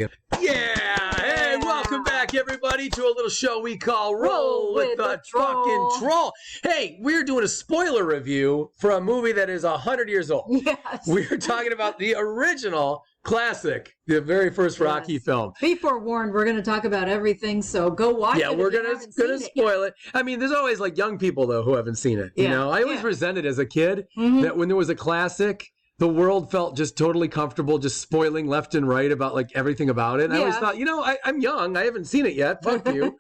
Yeah! Hey, welcome back, everybody, to a little show we call Roll with the Fucking Troll. Hey, we're doing a spoiler review for a movie that is 100 years old. Yes. We're talking about the original classic, the very first Rocky film. Be forewarned, we're going to talk about everything, so go watch it. Yeah, we're gonna spoil it. I mean, there's always like young people though who haven't seen it. You know, I always resented as a kid that when there was a classic, the world felt just totally comfortable, just spoiling left and right about like everything about it. And I always thought, you know, I'm young, I haven't seen it yet. Fuck you.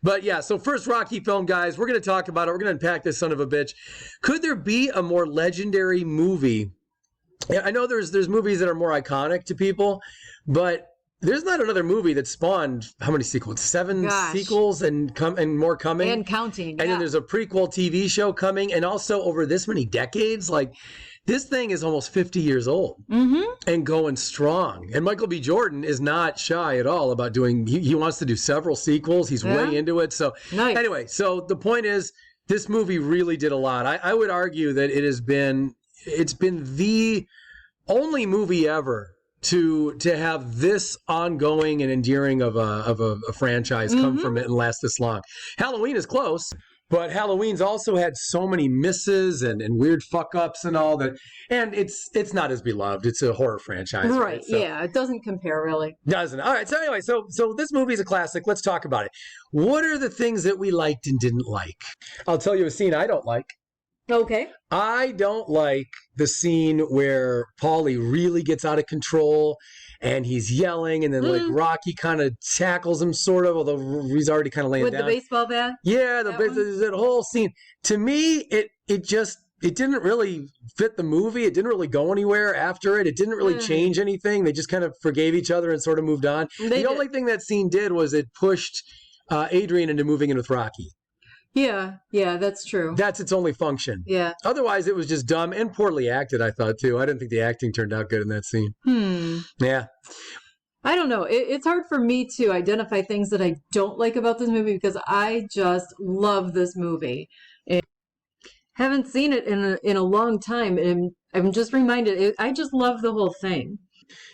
But yeah, so first Rocky film, guys, we're gonna talk about it. We're gonna unpack this son of a bitch. Could there be a more legendary movie? I know there's movies that are more iconic to people, but there's not another movie that spawned how many sequels? 7 sequels and more coming and counting. And then there's a prequel TV show coming, and also over this many decades, like this thing is almost 50 years old and going strong. And Michael B. Jordan is not shy at all about doing. He wants to do several sequels. He's way into it. So anyway, so the point is, this movie really did a lot. I would argue that it's been the only movie ever to have this ongoing and endearing of a franchise come from it and last this long. Halloween is close, but Halloween's also had so many misses and weird fuck ups and all that, and it's not as beloved. It's a horror franchise, right? So, yeah, it doesn't compare really. Doesn't. All right. So anyway, so this movie's a classic. Let's talk about it. What are the things that we liked and didn't like? I'll tell you a scene I don't like. Okay. I don't like the scene where Paulie really gets out of control and he's yelling, and then like Rocky kind of tackles him sort of, although he's already kind of laying down. With the baseball bat? Yeah, that whole scene. To me, it didn't really fit the movie. It didn't really go anywhere after it. It didn't really change anything. They just kind of forgave each other and sort of moved on. The only thing that scene did was it pushed Adrian into moving in with Rocky. Yeah, that's true. That's its only function. Yeah. Otherwise, it was just dumb and poorly acted, I thought, too. I didn't think the acting turned out good in that scene. Yeah. I don't know. It's hard for me to identify things that I don't like about this movie because I just love this movie. And haven't seen it in a long time, and I'm just reminded, I just love the whole thing.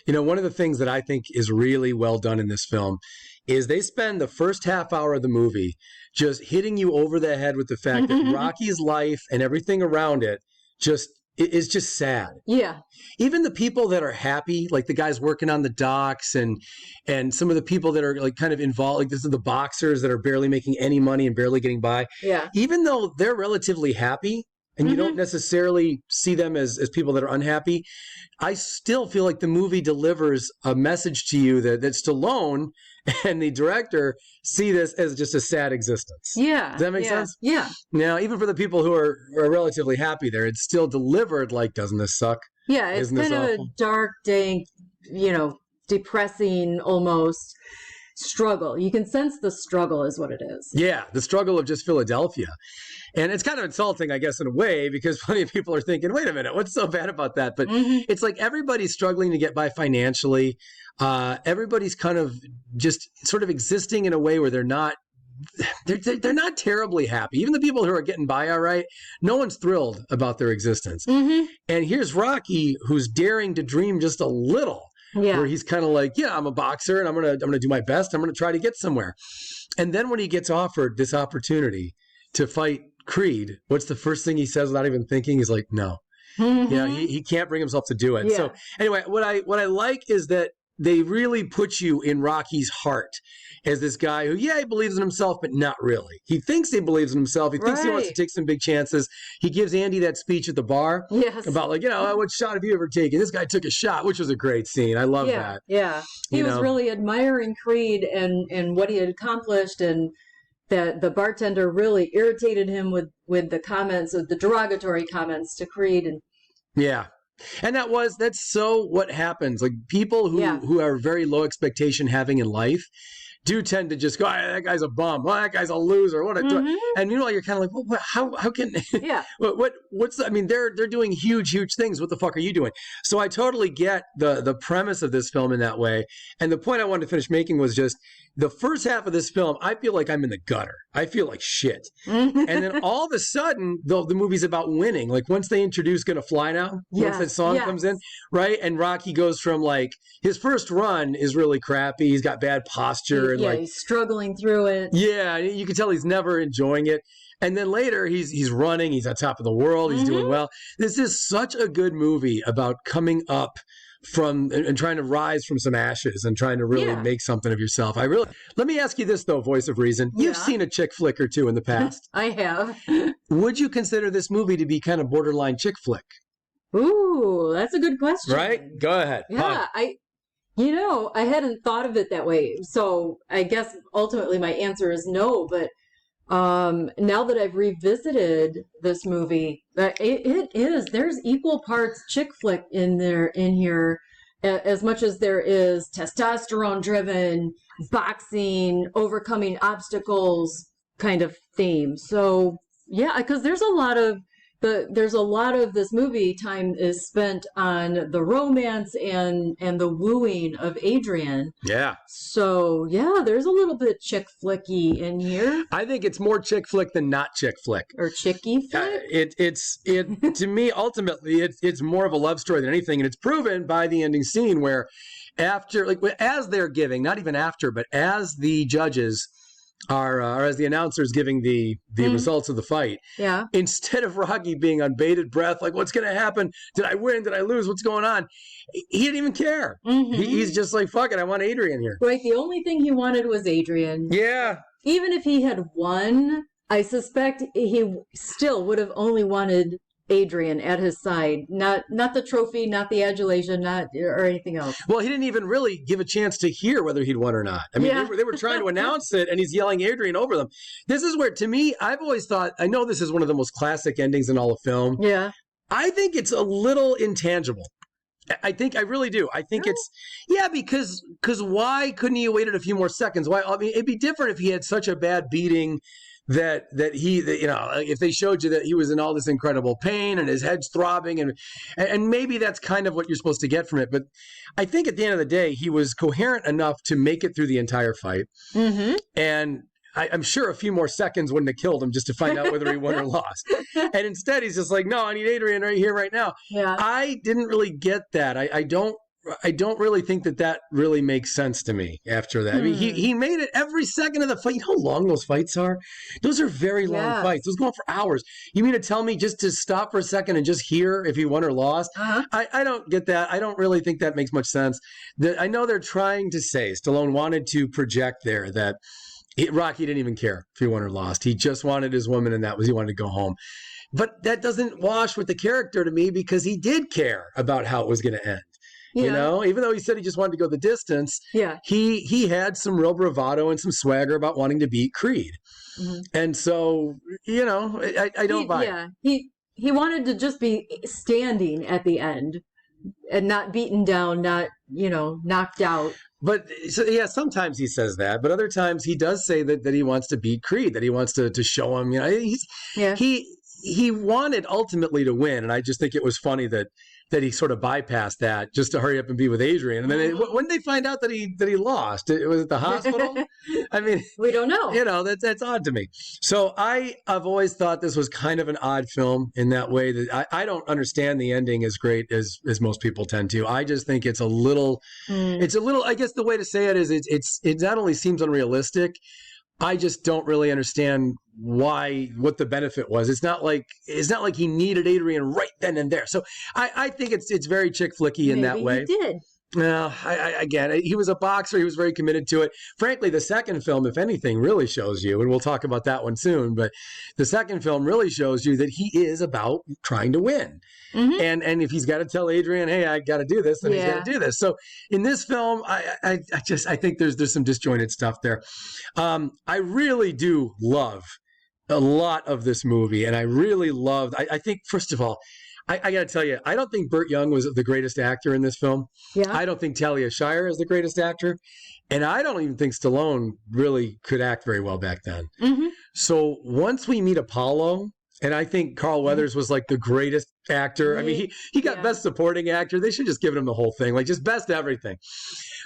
You know, one of the things that I think is really well done in this film is they spend the first half hour of the movie just hitting you over the head with the fact that Rocky's life and everything around it is just sad. Yeah. Even the people that are happy, like the guys working on the docks and some of the people that are like kind of involved, like this is the boxers that are barely making any money and barely getting by. Yeah. Even though they're relatively happy, and you don't necessarily see them as people that are unhappy, I still feel like the movie delivers a message to you that Stallone and the director see this as just a sad existence. Yeah. Does that make sense? Yeah. Now, even for the people who are relatively happy there, it's still delivered like, doesn't this suck? Yeah, it's kind of a dark, dank, depressing almost struggle. You can sense the struggle is what it is. Yeah, the struggle of just Philadelphia. And it's kind of insulting, I guess, in a way, because plenty of people are thinking, wait a minute, what's so bad about that? But it's like everybody's struggling to get by financially. Everybody's kind of just sort of existing in a way where they're not terribly happy. Even the people who are getting by all right, no one's thrilled about their existence. And here's Rocky, who's daring to dream just a little. Yeah. Where he's kind of like, yeah, I'm a boxer and I'm gonna do my best. I'm gonna try to get somewhere. And then when he gets offered this opportunity to fight Creed, what's the first thing he says without even thinking? He's like, no. He can't bring himself to do it. Yeah. So anyway, what I like is that they really put you in Rocky's heart as this guy who, he believes in himself, but not really. He thinks he believes in himself. He thinks he wants to take some big chances. He gives Andy that speech at the bar about like, what shot have you ever taken? This guy took a shot, which was a great scene. I love that. Yeah. He was really admiring Creed and what he had accomplished, and that the bartender really irritated him with the comments, the derogatory comments to Creed. And and that's so what happens. Like people who are very low expectation having in life, do tend to just go, that guy's a bum. Well, that guy's a loser. What a and meanwhile, you're kind of like, well, how can, what's, I mean, they're doing huge things. What the fuck are you doing? So I totally get the premise of this film in that way. And the point I wanted to finish making was just the first half of this film, I feel like I'm in the gutter. I feel like shit. And then all of a sudden, the movie's about winning. Like once they introduce Gonna Fly Now, once that song comes in, right? And Rocky goes from like, his first run is really crappy. He's got bad posture. And he's struggling through it. Yeah, you can tell he's never enjoying it. And then later, he's running. He's on top of the world. He's doing well. This is such a good movie about coming up from and trying to rise from some ashes and trying to really make something of yourself. Let me ask you this though, voice of reason. You've seen a chick flick or two in the past. I have. Would you consider this movie to be kind of borderline chick flick? Ooh, that's a good question. Right? Go ahead. Yeah, I hadn't thought of it that way. So I guess ultimately my answer is no, but now that I've revisited this movie, there's equal parts chick flick in here, as much as there is testosterone driven, boxing, overcoming obstacles kind of theme. So yeah, because there's a lot of this movie time is spent on the romance and the wooing of Adrian. Yeah. So yeah, there's a little bit chick flicky in here. I think it's more chick flick than not chick flick. Or chicky flick. It's to me ultimately it's more of a love story than anything, and it's proven by the ending scene where after, like, as they're giving, not even after, but as the judges are as the announcers giving the results of the fight. Yeah. Instead of Rocky being on bated breath, like, what's going to happen? Did I win? Did I lose? What's going on? He didn't even care. He's just like, fuck it, I want Adrian here. Right. The only thing he wanted was Adrian. Yeah. Even if he had won, I suspect he still would have only wanted Adrian at his side, not the trophy, not the adulation, or anything else. Well, he didn't even really give a chance to hear whether he'd won or not. I mean, they were trying to announce it, and he's yelling Adrian over them. This is where, to me, I've always thought, I know this is one of the most classic endings in all of film. Yeah. I think it's a little intangible. I really do. I think it's, because why couldn't he have waited a few more seconds? Why? I mean, it'd be different if he had such a bad beating that if they showed you that he was in all this incredible pain and his head's throbbing and maybe that's kind of what you're supposed to get from it. But I think at the end of the day, he was coherent enough to make it through the entire fight. And I'm sure a few more seconds wouldn't have killed him just to find out whether he won or lost. And instead, he's just like, no, I need Adrian right here, right now. Yeah. I didn't really get that. I don't really think that really makes sense to me after that. I mean, he made it every second of the fight. You know how long those fights are? Those are very long fights. Those go on for hours. You mean to tell me just to stop for a second and just hear if he won or lost? I don't get that. I don't really think that makes much sense. I know they're trying to say, Stallone wanted to project there that Rocky didn't even care if he won or lost. He just wanted his woman, and he wanted to go home. But that doesn't wash with the character to me, because he did care about how it was going to end. Yeah. You know, even though he said he just wanted to go the distance, he had some real bravado and some swagger about wanting to beat Creed. And so, I don't buy it. Yeah, he wanted to just be standing at the end and not beaten down, not, knocked out. But sometimes he says that, but other times he does say that he wants to beat Creed, that he wants to show him, he wanted ultimately to win. And I just think it was funny that he sort of bypassed that just to hurry up and be with Adrian. And then when did they find out that he lost? It was at the hospital? I mean, we don't know. That's odd to me. So I've always thought this was kind of an odd film in that way, that I don't understand the ending as great as most people tend to. I just think it's a little, I guess the way to say it is it not only seems unrealistic, I just don't really understand what the benefit was. It's not like he needed Adrian right then and there. So I think it's very chick flicky in that way. He did. No, again, he was a boxer. He was very committed to it. Frankly, the second film, if anything, really shows you, and we'll talk about that one soon, but the second film really shows you that he is about trying to win. And if he's got to tell Adrian, hey, I got to do this, then he's got to do this. So in this film, I think there's some disjointed stuff there. I really do love a lot of this movie, and I really loved, I think, first of all, I got to tell you, I don't think Burt Young was the greatest actor in this film. Yeah. I don't think Talia Shire is the greatest actor. And I don't even think Stallone really could act very well back then. Mm-hmm. So once we meet Apollo, and I think Carl Weathers was like the greatest actor. I mean, he got best supporting actor. They should just give him the whole thing, like just best everything.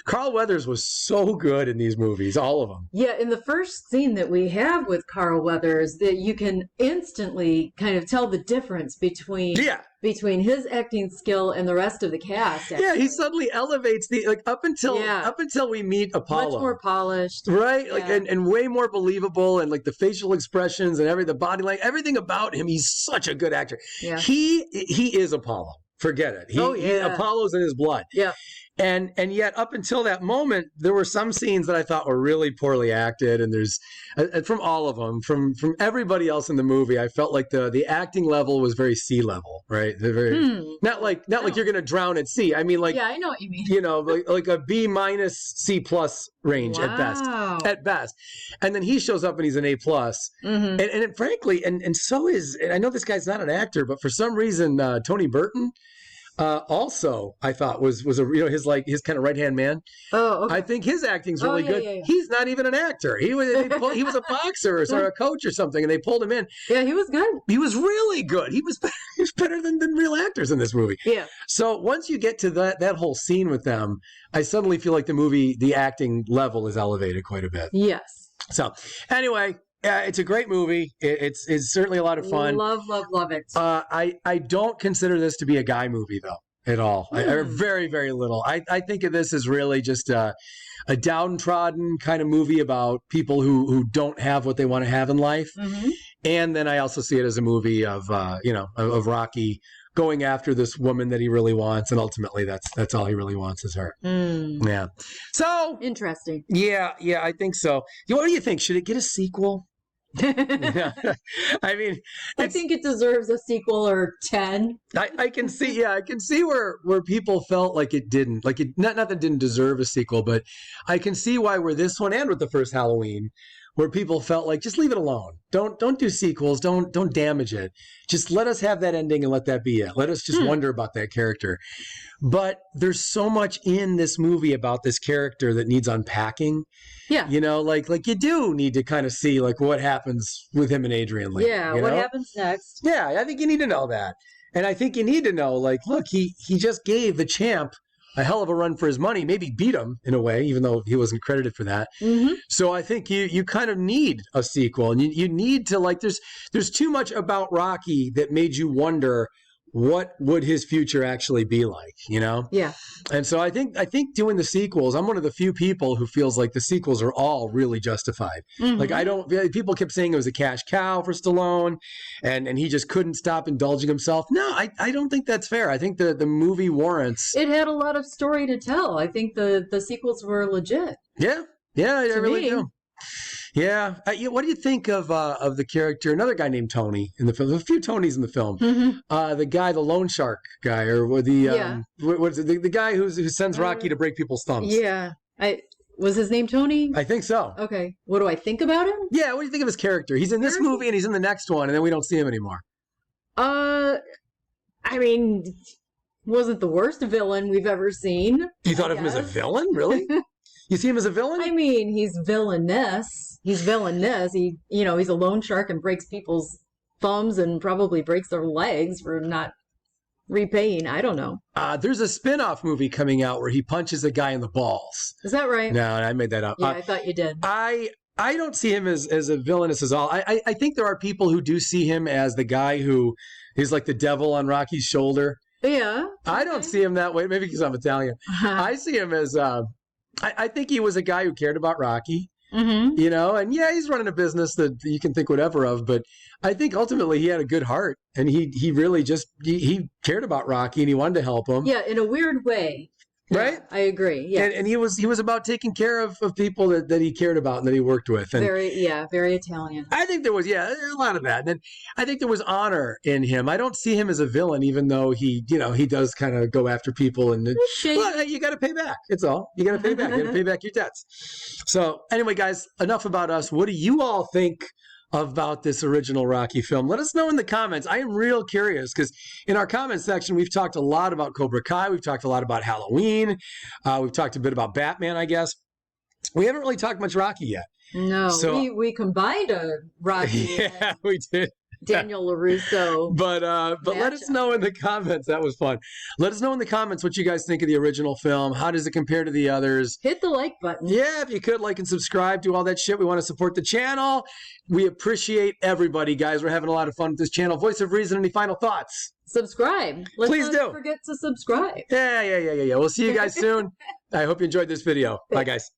Carl Weathers was so good in these movies, all of them. Yeah, in the first scene that we have with Carl Weathers, that you can instantly kind of tell the difference between his acting skill and the rest of the cast. Yeah, he suddenly elevates up until we meet Apollo. Much more polished. Right? Like and way more believable, and like the facial expressions and the body language, everything about him, he's such a good actor. Yeah. He is Apollo. Forget it. Apollo's in his blood. Yeah. And yet up until that moment, there were some scenes that I thought were really poorly acted, and there's from all of them, from everybody else in the movie, I felt like the acting level was very sea level, right? They're very not like you're gonna drown at sea. I mean, like, yeah, I know what you mean. You know, like a B- C+ range at best. And then he shows up and he's an A+. And frankly, and so is, and I know this guy's not an actor, but for some reason, Tony Burton. Also, I thought was his kind of right hand man. Oh, okay. I think his acting's really good. Yeah. He's not even an actor. He was a boxer or a coach or something, and they pulled him in. Yeah, he was good. He was really good. He was better than real actors in this movie. Yeah. So once you get to that whole scene with them, I suddenly feel like the acting level is elevated quite a bit. Yes. So anyway. Yeah, it's a great movie. It's certainly a lot of fun. Love it. I don't consider this to be a guy movie, though, at all. Very, very little. I think of this as really just a downtrodden kind of movie about people who don't have what they want to have in life. Mm-hmm. And then I also see it as a movie of Rocky going after this woman that he really wants, and ultimately that's all he really wants is her. Yeah. So interesting. Yeah, I think so. What do you think? Should it get a sequel? Yeah. I mean, I think it deserves a sequel or 10. I can see where people felt like it didn't, like it not that it didn't deserve a sequel, but I can see why with this one and with the first Halloween, where people felt like just leave it alone. Don't do sequels. Don't damage it. Just let us have that ending and let that be it. Let us just wonder about that character. But there's so much in this movie about this character that needs unpacking. Yeah. You know, like you do need to kind of see like what happens with him and Adrian later. Yeah, what happens next? Yeah, I think you need to know that. And I think you need to know, like, look, he just gave the champ a hell of a run for his money, maybe beat him in a way, even though he wasn't credited for that. Mm-hmm. So I think you kind of need a sequel, and you need to, like, there's too much about Rocky that made you wonder what would his future actually be like, you know? Yeah. And so I think doing the sequels, I'm one of the few people who feels like the sequels are all really justified. Mm-hmm. Like people kept saying it was a cash cow for Stallone and he just couldn't stop indulging himself. No, I don't think that's fair. I think the movie warrants. It had a lot of story to tell. I think the sequels were legit. Yeah, I really do. Yeah. What do you think of the character, another guy named Tony in the film? There's a few Tonys in the film. Mm-hmm. The loan shark guy, or what is it? The guy who sends Rocky to break people's thumbs. Yeah. Was his name Tony? I think so. Okay. What do I think about him? Yeah. What do you think of his character? He's in this movie and he's in the next one, and then we don't see him anymore. I mean, wasn't the worst villain we've ever seen. You thought of him as a villain? Really? You see him as a villain? I mean, he's villainous. He's a loan shark and breaks people's thumbs and probably breaks their legs for not repaying. I don't know. There's a spin-off movie coming out where he punches a guy in the balls. Is that right? No, I made that up. Yeah, I thought you did. I don't see him as a villainous as all. I think there are people who do see him as the guy who is like the devil on Rocky's shoulder. Yeah. I don't see him that way. Maybe because I'm Italian. I see him as... I think he was a guy who cared about Rocky, you know, and he's running a business that you can think whatever of, but I think ultimately he had a good heart and he really just, he cared about Rocky and he wanted to help him. Yeah, in a weird way. Right? Yeah, I agree. Yeah. And he was about taking care of people that he cared about and that he worked with. And very Italian. I think there was, a lot of that. And then I think there was honor in him. I don't see him as a villain, even though he does kind of go after people and you got to pay back. It's all. You got to pay back. You got to pay back your debts. So anyway, guys, enough about us. What do you all think about this original Rocky film? Let us know in the comments. I am real curious because in our comment section, we've talked a lot about Cobra Kai. We've talked a lot about Halloween. We've talked a bit about Batman, I guess. We haven't really talked much Rocky yet. No, so, we combined a Rocky. Yeah, we did. Daniel LaRusso. But let us know in the comments. That was fun. Let us know in the comments what you guys think of the original film. How does it compare to the others? Hit the like button. Yeah, if you could, like and subscribe, do all that shit. We want to support the channel. We appreciate everybody, guys. We're having a lot of fun with this channel. Voice of Reason, any final thoughts? Subscribe. Please Let's not do. forget to subscribe. Yeah. We'll see you guys soon. I hope you enjoyed this video. Bye, guys.